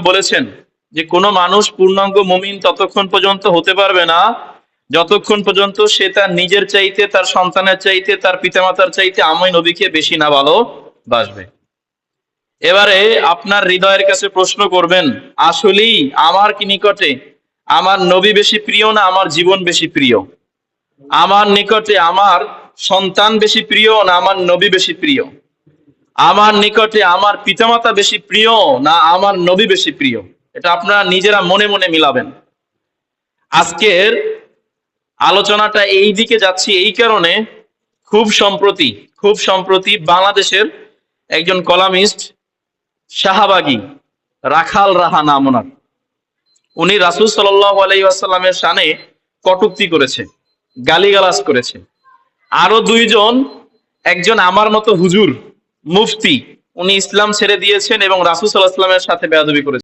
বলেছেন যে কোনো মানুষ পূর্ণাঙ্গ মুমিন ততক্ষণ পর্যন্ত হতে পারবে না যতক্ষণ পর্যন্ত সে তার নিজের চাইতে, তার সন্তানের চাইতে, তার পিতামাতার চাইতে আমি নবীকে বেশি না ভালোবাসবে। এবারে আপনার হৃদয়ের কাছে প্রশ্ন করবেন, আসলেই আমার কি নিকটে আমার নবী বেশি প্রিয় না আমার জীবন বেশি প্রিয়? আমার নিকটে আমার সন্তান বেশি প্রিয় না আমার নবী বেশি প্রিয়? আমার নিকটে আমার পিতামাতা বেশি প্রিয় না আমার নবী বেশি প্রিয়? এটা আপনারা নিজেরা মনে মনে মিলাবেন। আজকের আলোচনাটা এই দিকে যাচ্ছি এই কারণে, খুব সম্প্রতি বাংলাদেশের একজন কলামিস্ট শাহবাগী রাখাল রাহা নাম ওনার, উনি রাসূল সাল্লাল্লাহু আলাইহি ওয়াসাল্লামের শানে কটূক্তি করেছে, গালিগালাজ করেছে। আরো দুইজন, একজন আমার মতো হুজুর মুফতি, উনি ইসলাম ছেড়ে দিয়েছেন এবং রাসূল সাল্লাল্লাহু আলাইহি ওয়াসাল্লামের সাথে বেয়াদবি করেছেন।